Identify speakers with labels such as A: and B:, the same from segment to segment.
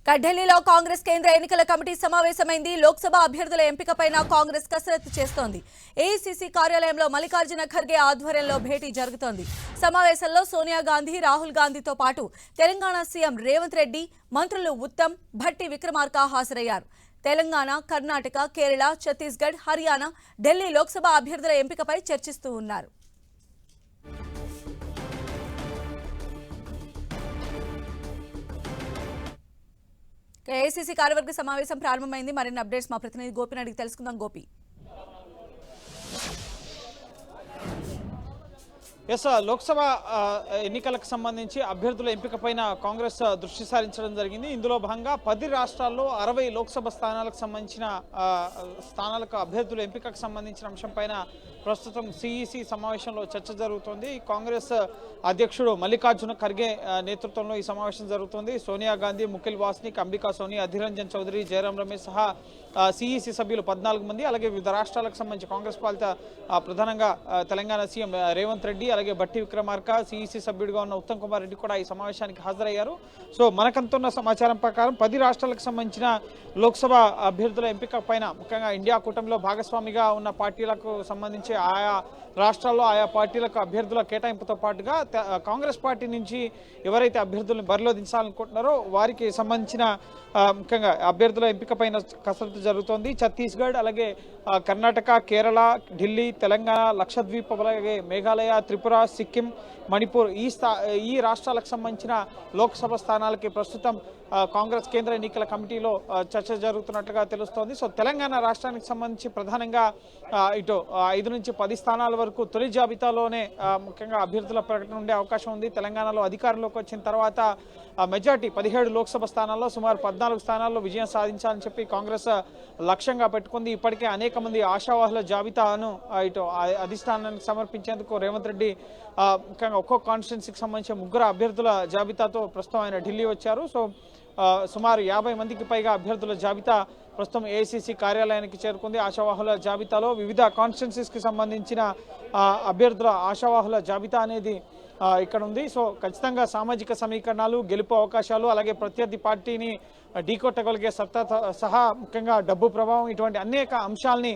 A: ఢిల్లీలో కాంగ్రెస్ కేంద్ర ఎన్నికల కమిటీ సమావేశమైంది. లోక్సభ అభ్యర్థుల ఎంపికపైన కాంగ్రెస్ కసరత్తు చేస్తోంది. ఏఐసీసీ కార్యాలయంలో మల్లికార్జున ఖర్గే ఆధ్వర్యంలో భేటీ జరుగుతోంది. సమావేశంలో సోనియా గాంధీ, రాహుల్ గాంధీతో పాటు తెలంగాణ సీఎం రేవంత్ రెడ్డి, మంత్రులు ఉత్తమ్, భట్టి విక్రమార్క హాజరయ్యారు. తెలంగాణ, కర్ణాటక, కేరళ, ఛత్తీస్గఢ్, హర్యానా, ఢిల్లీ లోక్సభ అభ్యర్థుల ఎంపికపై చర్చిస్తూ ఉన్నారు. ఏఐసీసీ కార్యవర్గ సమావేశం ప్రారంభమైంది. మరిన్ని అప్డేట్స్ మా ప్రతినిధి గోపిని అడిగి తెలుసుకుందాం. గోపి,
B: లోక్సభ ఎన్నికలకు సంబంధించి అభ్యర్థుల ఎంపికపైన కాంగ్రెస్ దృష్టి సారించడం జరిగింది. ఇందులో భాగంగా 10 రాష్ట్రాల్లో 60 లోక్సభ స్థానాలకు సంబంధించిన అభ్యర్థుల ఎంపికకు సంబంధించిన అంశంపైన ప్రస్తుతం సిఈసి సమావేశంలో చర్చ జరుగుతోంది. కాంగ్రెస్ అధ్యక్షుడు మల్లికార్జున ఖర్గే నేతృత్వంలో ఈ సమావేశం జరుగుతుంది. సోనియా గాంధీ, ముఖిల్ వాస్నిక్, అంబికా సోని, అధీర్ రంజన్ చౌదరి, జయరాం రమేష్ సహా సిఈసి సభ్యులు 14 మంది, అలాగే వివిధ రాష్ట్రాలకు సంబంధించి కాంగ్రెస్ పాలిత ప్రధానంగా తెలంగాణ సీఎం రేవంత్ రెడ్డి, అలాగే భట్టి విక్రమార్క, సిఈసి సభ్యుడిగా ఉన్న ఉత్తమ్ కుమార్ రెడ్డి కూడా ఈ సమావేశానికి హాజరయ్యారు. సో మనకంతున్న సమాచారం ప్రకారం 10 రాష్ట్రాలకు సంబంధించిన లోక్సభ అభ్యర్థుల ఎంపిక పైన ముఖ్యంగా ఇండియా కూటమిలో భాగస్వామిగా ఉన్న పార్టీలకు సంబంధించి ఆయా రాష్ట్రాల్లో ఆయా పార్టీలకు అభ్యర్థుల కేటాయింపుతో పాటుగా కాంగ్రెస్ పార్టీ నుంచి ఎవరైతే అభ్యర్థులను బరిలో దించాలనుకుంటున్నారో వారికి సంబంధించిన ముఖ్యంగా అభ్యర్థుల ఎంపిక పైన కసరత్తు జరుగుతోంది. ఛత్తీస్గఢ్, అలాగే కర్ణాటక, కేరళ, ఢిల్లీ, తెలంగాణ, లక్షద్వీప్, అలాగే మేఘాలయ, త్రిపుర, సిక్కిం, మణిపూర్ ఈ రాష్ట్రాలకు సంబంధించిన లోక్సభ స్థానాలకి ప్రస్తుతం కాంగ్రెస్ కేంద్ర ఎన్నికల కమిటీలో చర్చ జరుగుతున్నట్లుగా తెలుస్తోంది. సో తెలంగాణ రాష్ట్రానికి సంబంధించి ప్రధానంగా ఇటు 5 నుంచి 10 స్థానాల వరకు తొలి జాబితాలోనే ముఖ్యంగా అభ్యర్థుల ప్రకటన ఉండే అవకాశం ఉంది. తెలంగాణలో అధికారంలోకి వచ్చిన తర్వాత మెజార్టీ 17 లోక్సభ స్థానాల్లో సుమారు 14 స్థానాల్లో విజయం సాధించాలని చెప్పి కాంగ్రెస్ లక్ష్యంగా పెట్టుకుంది. ఇప్పటికే అనేక మంది ఆశావాహుల జాబితాను ఇటు అధిష్టానానికి సమర్పించేందుకు రేవంత్ రెడ్డి ముఖ్యంగా ఒక్కో కాన్స్టిట్యున్సీకి సంబంధించిన 3 అభ్యర్థుల జాబితాతో ప్రస్తుతం ఆయన ఢిల్లీ వచ్చారు. సో సుమారు 50 మందికి పైగా అభ్యర్థుల జాబితా ప్రస్తుతం ఏఐసీసీ కార్యాలయానికి చేరుకుంది. ఆశావాహుల జాబితాలో వివిధ కాన్స్టిట్యున్సీస్కి సంబంధించిన అభ్యర్థుల ఆశావాహుల జాబితా అనేది ఇక్కడ ఉంది. సో ఖచ్చితంగా సామాజిక సమీకరణాలు, గెలుపు అవకాశాలు, అలాగే ప్రత్యర్థి పార్టీని ఢీకొట్టగలిగే సత్తా సహా ముఖ్యంగా డబ్బు ప్రభావం, ఇటువంటి అనేక అంశాలని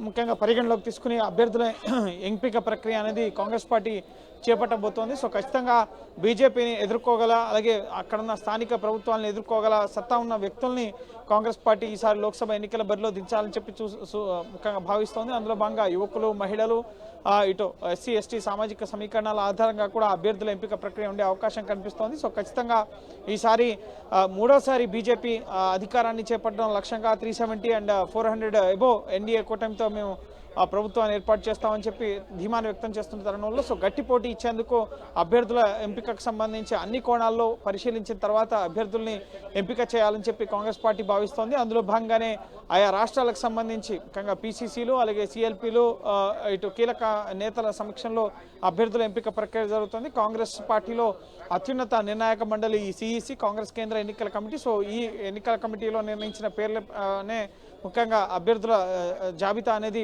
B: ముఖ్యంగా పరిగణలోకి తీసుకుని అభ్యర్థుల ఎంపిక ప్రక్రియ అనేది కాంగ్రెస్ పార్టీ చేపట్టబోతోంది. సో ఖచ్చితంగా బీజేపీని ఎదుర్కోగల, అలాగే అక్కడున్న స్థానిక ప్రభుత్వాలను ఎదుర్కోగల సత్తా ఉన్న వ్యక్తుల్ని కాంగ్రెస్ పార్టీ ఈసారి లోక్సభ ఎన్నికల బరిలో దించాలని చెప్పి ముఖ్యంగా భావిస్తోంది. అందులో భాగంగా యువకులు, మహిళలు, ఇటు ఎస్సీ ఎస్టీ సామాజిక సమీకరణాల ఆధారంగా కూడా అభ్యర్థుల ఎంపిక ప్రక్రియ ఉండే అవకాశం కనిపిస్తోంది. సో ఖచ్చితంగా ఈసారి 3వసారి బీజేపీ అధికారాన్ని చేపట్టడం లక్ష్యంగా 370 అండ్ 400 అబోవ్ ఎన్డీఏ కూటమితో మేము ప్రభుత్వాన్ని ఏర్పాటు చేస్తామని చెప్పి ధీమాను వ్యక్తం చేస్తున్న తరుణంలో సో గట్టి పోటీ ఇచ్చేందుకు అభ్యర్థుల ఎంపికకు సంబంధించి అన్ని కోణాల్లో పరిశీలించిన తర్వాత అభ్యర్థుల్ని ఎంపిక చేయాలని చెప్పి కాంగ్రెస్ పార్టీ భావిస్తోంది. అందులో భాగంగానే ఆయా రాష్ట్రాలకు సంబంధించి ముఖ్యంగా పీసీసీలు, అలాగే సిఎల్పీలు, ఇటు కీలక నేతల సమక్షంలో అభ్యర్థుల ఎంపిక ప్రక్రియ జరుగుతుంది. కాంగ్రెస్ పార్టీలో అత్యున్నత నిర్ణాయక మండలి ఈ సిఈసి, కాంగ్రెస్ కేంద్ర ఎన్నికల కమిటీ. సో ఈ ఎన్నికల కమిటీలో నిర్ణయించిన పేర్లనే ముఖ్యంగా అభ్యర్థుల జాబితా అనేది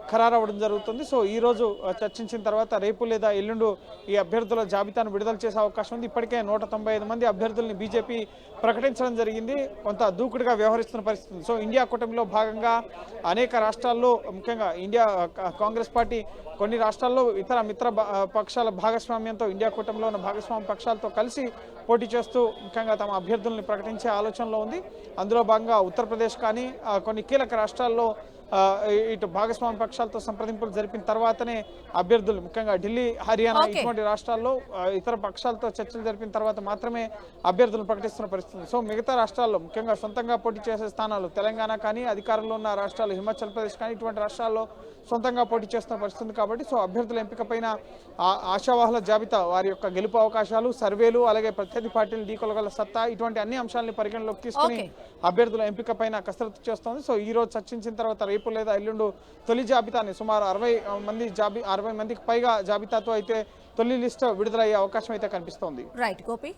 B: ఖరారవ్వడం జరుగుతుంది. సో ఈరోజు చర్చించిన తర్వాత రేపు లేదా ఎల్లుండు ఈ అభ్యర్థుల జాబితాను విడుదల చేసే అవకాశం ఉంది. ఇప్పటికే 195 మంది అభ్యర్థుల్ని బీజేపీ ప్రకటించడం జరిగింది. కొంత దూకుడుగా వ్యవహరిస్తున్న పరిస్థితి. సో ఇండియా కూటమిలో భాగంగా అనేక రాష్ట్రాల్లో ముఖ్యంగా కాంగ్రెస్ పార్టీ కొన్ని రాష్ట్రాల్లో ఇతర మిత్ర పక్షాల భాగస్వామ్యంతో ఇండియా కూటమిలో ఉన్న భాగస్వామ్య పక్షాలతో కలిసి పోటీ చేస్తూ ముఖ్యంగా తమ అభ్యర్థుల్ని ప్రకటించే ఆలోచనలో ఉంది. అందులో భాగంగా ఉత్తరప్రదేశ్ కానీ కొన్ని కీలక రాష్ట్రాల్లో ఇటు భాగస్వామ్య పక్షాలతో సంప్రదింపులు జరిపిన తర్వాతనే అభ్యర్థులు ముఖ్యంగా ఢిల్లీ, హర్యానా ఇటువంటి రాష్ట్రాల్లో ఇతర పక్షాలతో చర్చలు జరిపిన తర్వాత మాత్రమే అభ్యర్థులను ప్రకటిస్తున్న పరిస్థితి. సో మిగతా రాష్ట్రాల్లో ముఖ్యంగా సొంతంగా పోటీ చేసే స్థానాలు తెలంగాణ కానీ, అధికారంలో ఉన్న రాష్ట్రాలు హిమాచల్ ప్రదేశ్ కానీ ఇటువంటి రాష్ట్రాల్లో సొంతంగా పోటీ చేస్తున్న పరిస్థితి. కాబట్టి సో అభ్యర్థుల ఎంపిక పైన ఆశావాహుల జాబితా, వారి యొక్క గెలుపు అవకాశాలు, సర్వేలు, అలాగే ప్రత్యర్థి పార్టీలు ఢీకొలగల సత్తా, ఇటువంటి అన్ని అంశాలని పరిగణలోకి తీసుకుని అభ్యర్థుల ఎంపిక పైన కసరత్తు చేస్తోంది. సో ఈ రోజు చర్చించిన తర్వాత రేపు లేదా ఎల్లుండు తొలి జాబితాని సుమారు 60 మందికి పైగా జాబితాతో అయితే తొలి లిస్టు విడుదలయ్యే అవకాశం అయితే కనిపిస్తోంది.
A: రైట్ గోపి.